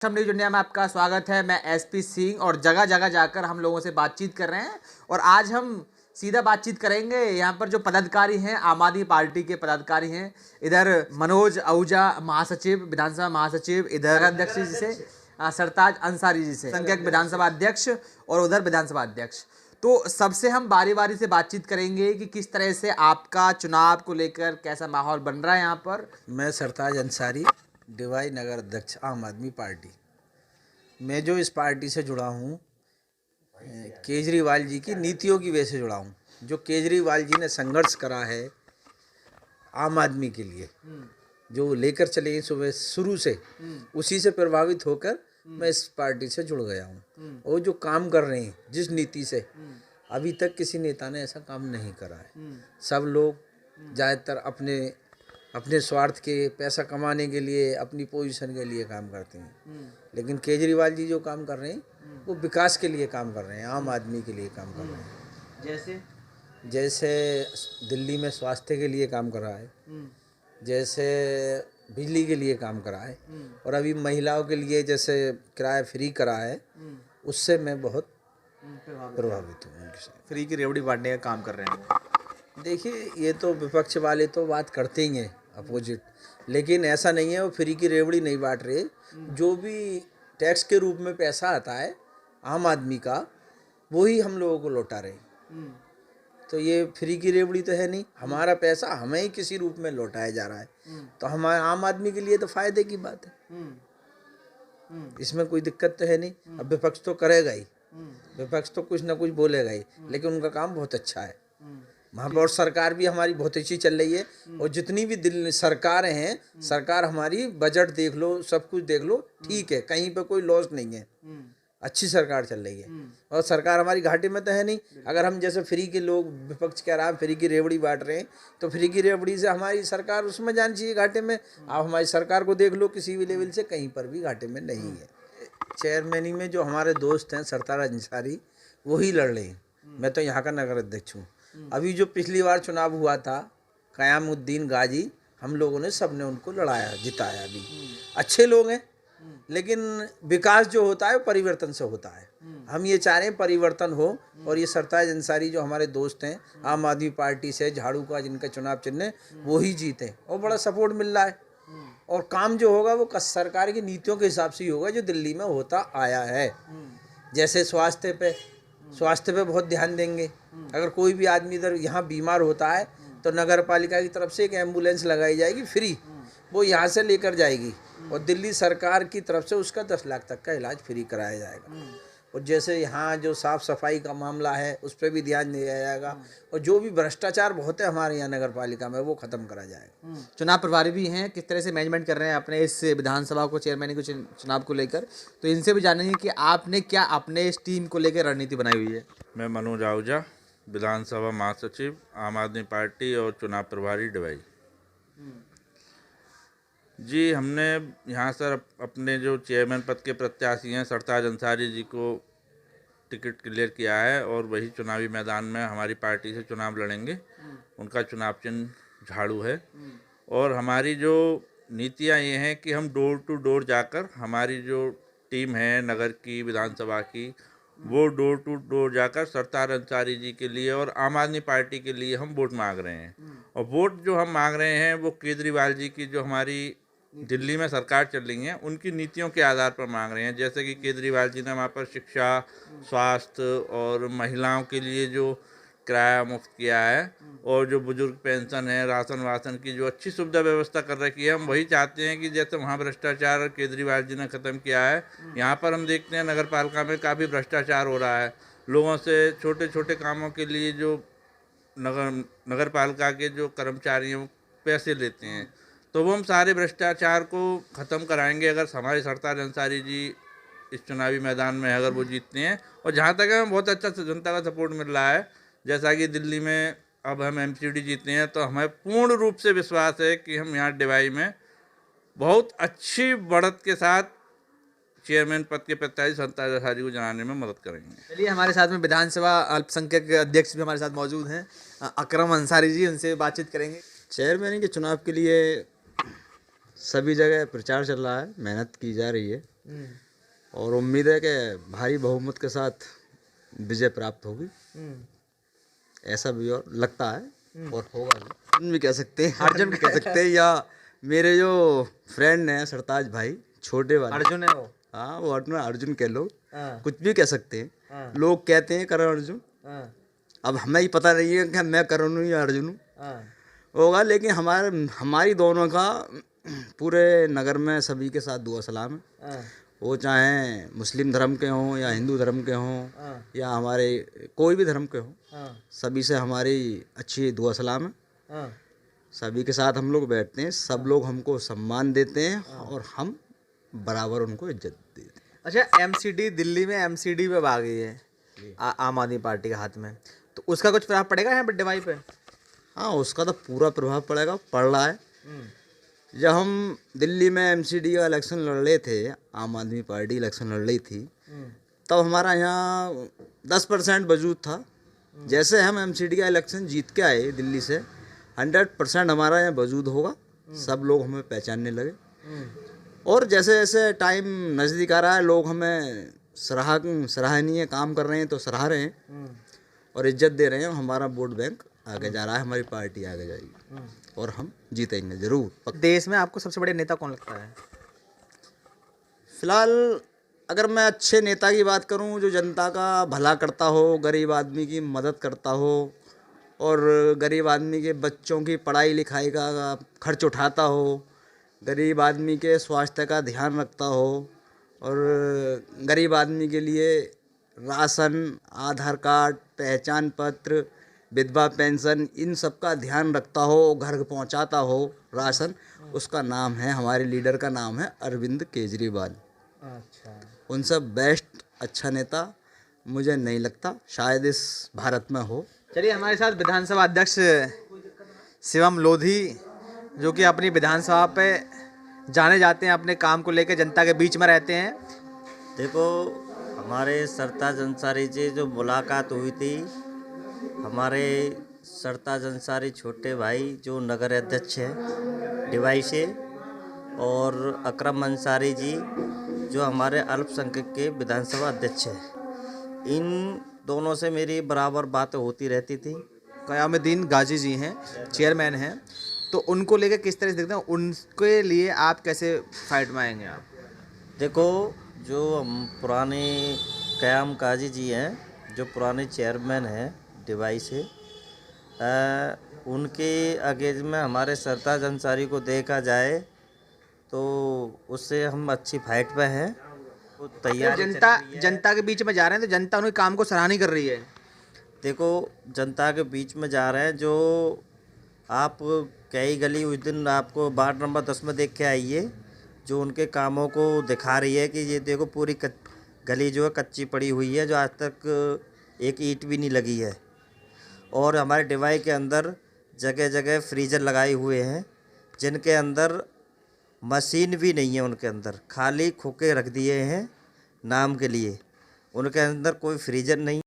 News India में आपका स्वागत है। मैं एसपी सिंह और जगह जगह जाकर हम लोगों से बातचीत कर रहे हैं और आज हम सीधा बातचीत करेंगे। यहाँ पर जो पदाधिकारी हैं, आम आदमी पार्टी के पदाधिकारी हैं। इधर मनोज आहूजा महासचिव, विधानसभा महासचिव, इधर अध्यक्ष जी से सरताज अंसारी जी से संख्यक विधानसभा अध्यक्ष और उधर विधानसभा अध्यक्ष। तो सबसे हम बारी बारी से बातचीत करेंगे कि किस तरह से आपका चुनाव को लेकर कैसा माहौल बन रहा है यहाँ पर। मैं सरताज अंसारी, डिवाई नगर अध्यक्ष, आम आदमी पार्टी। मैं जो इस पार्टी से जुड़ा हूँ केजरीवाल जी की नीतियों की वजह से जुड़ा हूँ। जो केजरीवाल जी ने संघर्ष करा है आम आदमी के लिए, जो लेकर चले हैं सुबह शुरू से, उसी से प्रभावित होकर मैं इस पार्टी से जुड़ गया हूँ। और जो काम कर रहे हैं जिस नीति से, अभी तक किसी नेता ने ऐसा काम नहीं करा है। सब लोग ज़्यादातर अपने स्वार्थ के, पैसा कमाने के लिए, अपनी पोजीशन के लिए काम करते हैं। लेकिन केजरीवाल जी जो काम कर रहे हैं वो विकास के लिए काम कर रहे हैं, आम आदमी के लिए काम कर रहे हैं। जैसे दिल्ली में स्वास्थ्य के लिए काम कर रहा है, जैसे बिजली के लिए काम करा है, और अभी महिलाओं के लिए जैसे किराया फ्री करा है, उससे मैं बहुत प्रभावित हूँ। फ्री की रेवड़ी बांटने का काम कर रहे हैं। देखिए, ये तो विपक्ष वाले तो बात करते ही हैं अपोजिट, लेकिन ऐसा नहीं है वो फ्री की रेवड़ी नहीं बांट रहे। जो भी टैक्स के रूप में पैसा आता है आम आदमी का, वही हम लोगों को लौटा रहे। तो ये फ्री की रेवड़ी तो है नहीं, हमारा पैसा हमें ही किसी रूप में लौटाया जा रहा है। तो हमारे आम आदमी के लिए तो फायदे की बात है, इसमें कोई दिक्कत तो है नहीं। अब विपक्ष तो करेगा ही, विपक्ष तो कुछ ना कुछ बोलेगा ही, लेकिन उनका काम बहुत अच्छा है वहाँ पर। और सरकार भी हमारी बहुत अच्छी चल रही है। और जितनी भी दिल्ली सरकारें हैं, सरकार हमारी, बजट देख लो, सब कुछ देख लो, ठीक है, कहीं पे कोई लॉस नहीं है, अच्छी सरकार चल रही है। और सरकार हमारी घाटे में तो है नहीं। अगर हम जैसे फ्री के लोग, विपक्ष कह रहा है फ्री की रेवड़ी बांट रहे हैं, तो फ्री की रेवड़ी से हमारी सरकार उसमें जानी चाहिए घाटे में। आप हमारी सरकार को देख लो, किसी भी लेवल से कहीं पर भी घाटे में नहीं है। चेयरमैनी में जो हमारे दोस्त हैं सरताज अंसारी, वही लड़ रहे हैं। मैं तो यहाँ का नगर अध्यक्ष हूँ। अभी जो पिछली बार चुनाव हुआ था, क़यामुद्दीन गाजी, हम लोगों ने सबने उनको लड़ाया, जिताया भी। अच्छे लोग हैं, लेकिन विकास जो होता है वो परिवर्तन से होता है। हम ये चाह रहे हैं परिवर्तन हो, और ये सरताज अंसारी जो हमारे दोस्त हैं आम आदमी पार्टी से, झाड़ू का जिनका चुनाव चिन्ह है, वो ही जीते, और बड़ा सपोर्ट मिल रहा है। और काम जो होगा वो सरकार की नीतियों के हिसाब से ही होगा, जो दिल्ली में होता आया है। जैसे स्वास्थ्य पे बहुत ध्यान देंगे। अगर कोई भी आदमी इधर यहाँ बीमार होता है तो नगर पालिका की तरफ से एक एम्बुलेंस लगाई जाएगी फ्री, वो यहाँ से लेकर जाएगी, और दिल्ली सरकार की तरफ से उसका 10 लाख तक का इलाज फ्री कराया जाएगा। और जैसे यहाँ जो साफ़ सफाई का मामला है, उस पर भी ध्यान दिया जाएगा। और जो भी भ्रष्टाचार बहुत है हमारे यहाँ नगर पालिका में, वो ख़त्म करा जाएगा। चुनाव प्रभारी भी हैं, किस तरह से मैनेजमेंट कर रहे हैं अपने इस विधानसभा को, चेयरमैन को चुनाव को लेकर, तो इनसे भी जानेंगे कि आपने क्या अपने इस टीम को लेकर रणनीति बनाई हुई है। मैं मनोज आहूजा, विधानसभा महासचिव, आम आदमी पार्टी और चुनाव प्रभारी डिवाई। जी, हमने यहाँ सर अपने जो चेयरमैन पद के प्रत्याशी हैं सरताज अंसारी जी को टिकट क्लियर किया है, और वही चुनावी मैदान में हमारी पार्टी से चुनाव लड़ेंगे। उनका चुनाव चिन्ह झाड़ू है। और हमारी जो नीतियाँ ये हैं कि हम डोर टू डोर जाकर, हमारी जो टीम है नगर की, विधानसभा की, वो डोर टू डोर जाकर सरताज अंसारी जी के लिए और आम आदमी पार्टी के लिए हम वोट मांग रहे हैं। और वोट जो हम मांग रहे हैं वो केजरीवाल जी की जो हमारी दिल्ली में सरकार चल रही है, उनकी नीतियों के आधार पर मांग रहे हैं। जैसे कि केजरीवाल जी ने वहाँ पर शिक्षा, स्वास्थ्य और महिलाओं के लिए जो किराया मुफ्त किया है, और जो बुजुर्ग पेंशन है, राशन वासन की जो अच्छी सुविधा व्यवस्था कर रखी है, हम वही चाहते हैं कि जैसे वहाँ भ्रष्टाचार केजरीवाल जी ने ख़त्म किया है, यहाँ पर हम देखते हैं नगर पालिका में काफ़ी भ्रष्टाचार हो रहा है। लोगों से छोटे छोटे कामों के लिए जो नगर पालिका के जो कर्मचारी हैं वो पैसे लेते हैं, तो वो हम सारे भ्रष्टाचार को ख़त्म कराएंगे अगर हमारे सरताज अंसारी जी इस चुनावी मैदान में अगर वो जीतते हैं। और जहाँ तक है, बहुत अच्छा जनता का सपोर्ट मिल रहा है। जैसा कि दिल्ली में अब हम एमसीडी जीते हैं, तो हमें पूर्ण रूप से विश्वास है कि हम यहाँ डिवाई में बहुत अच्छी बढ़त के साथ चेयरमैन पद के प्रत्याशी सरताज अंसारी को जनाने में मदद करेंगे। चलिए, हमारे साथ में विधानसभा अल्पसंख्यक अध्यक्ष भी हमारे साथ मौजूद हैं, अकरम अंसारी जी, उनसे बातचीत करेंगे। चेयरमैन के चुनाव के लिए सभी जगह प्रचार चल रहा है, मेहनत की जा रही है। और उम्मीद है कि भारी बहुमत के साथ विजय प्राप्त होगी, ऐसा भी और लगता है और होगा भी। अर्जुन भी कह सकते हैं, अर्जुन भी कह सकते हैं, या मेरे जो फ्रेंड हैं सरताज भाई छोटे वाले, अर्जुन है वो। हाँ वो अर्जुन कह लो, हाँ। कुछ भी कह सकते हैं। हाँ। लोग कहते हैं करण अर्जुन, हाँ। अब हमें ही पता नहीं है कि मैं करण हूँ या अर्जुन हूँ, हाँ। होगा। लेकिन हमारी दोनों का पूरे नगर में सभी के साथ दुआ सलाम है। हाँ। वो चाहे मुस्लिम धर्म के हों या हिंदू धर्म के हों हाँ। या हमारे कोई भी धर्म के हों, हाँ। सभी से हमारी अच्छी दुआ सलाम है। हाँ। सभी के साथ हम लोग बैठते हैं, सब लोग हमको सम्मान देते हैं और हम बराबर उनको इज्जत देते हैं। अच्छा, एमसीडी दिल्ली में एमसीडी पे आ गई है आम आदमी पार्टी के हाथ में, तो उसका कुछ प्रभाव पड़ेगा यहाँ पर डिवाई पे? हाँ, उसका तो पूरा प्रभाव पड़ेगा, पड़ रहा है। जब हम दिल्ली में एमसीडी का इलेक्शन लड़ रहे थे, आम आदमी पार्टी इलेक्शन लड़ रही थी, तब हमारा यहाँ 10% वजूद था। जैसे हम एमसीडी का इलेक्शन जीत के आए दिल्ली से, 100% हमारा यहाँ वजूद होगा, सब लोग हमें पहचानने लगे। और जैसे जैसे टाइम नज़दीक आ रहा है, लोग हमें सराहनीय काम कर रहे हैं तो सराह रहे हैं और इज्जत दे रहे हैं। हमारा वोट बैंक आगे जा रहा है, हमारी पार्टी आगे जाएगी और हम जीतेंगे ज़रूर। देश में आपको सबसे बड़े नेता कौन लगता है? फिलहाल अगर मैं अच्छे नेता की बात करूं, जो जनता का भला करता हो, गरीब आदमी की मदद करता हो और गरीब आदमी के बच्चों की पढ़ाई लिखाई का खर्च उठाता हो, गरीब आदमी के स्वास्थ्य का ध्यान रखता हो और गरीब आदमी के लिए राशन, आधार कार्ड, पहचान पत्र, विधवा पेंशन, इन सब का ध्यान रखता हो, घर पहुंचाता हो राशन, उसका नाम है, हमारे लीडर का नाम है अरविंद केजरीवाल। अच्छा। उनसे बेस्ट अच्छा नेता मुझे नहीं लगता शायद इस भारत में हो। चलिए, हमारे साथ विधानसभा अध्यक्ष शिवम लोधी, जो कि अपनी विधानसभा पे जाने जाते हैं, अपने काम को लेकर जनता के बीच में रहते हैं। देखो, हमारे सरताज अंसारी जी जो मुलाकात हुई थी, हमारे सरताज अंसारी छोटे भाई जो नगर अध्यक्ष हैं डिवाई से, और अकरम अंसारी जी जो हमारे अल्पसंख्यक के विधानसभा अध्यक्ष हैं, इन दोनों से मेरी बराबर बातें होती रहती थी। क़यामुद्दीन गाजी जी हैं, चेयरमैन हैं, तो उनको लेकर किस तरह से देखते हैं? उनके लिए आप कैसे फाइट में आएंगे आप? देखो, जो हम पुराने क़याम काजी जी हैं, जो पुराने चेयरमैन हैं डिवाई से, उनके अगेंस्ट में हमारे सरताज अंसारी को देखा जाए तो उससे हम अच्छी फाइट पे हैं। वो तैयारी जनता के बीच में जा रहे हैं तो जनता उनके काम को सराहनीय कर रही है। देखो, जनता के बीच में जा रहे हैं, जो आप कई गली उस दिन आपको वार्ड नंबर 10 में देख के आइए, जो उनके कामों को दिखा रही है कि ये देखो पूरी गली जो है कच्ची पड़ी हुई है, जो आज तक एक ईंट भी नहीं लगी है। और हमारे डिवाई के अंदर जगह जगह फ्रीजर लगाए हुए हैं, जिनके अंदर मशीन भी नहीं है, उनके अंदर खाली खोके रख दिए हैं नाम के लिए, उनके अंदर कोई फ्रीजर नहीं।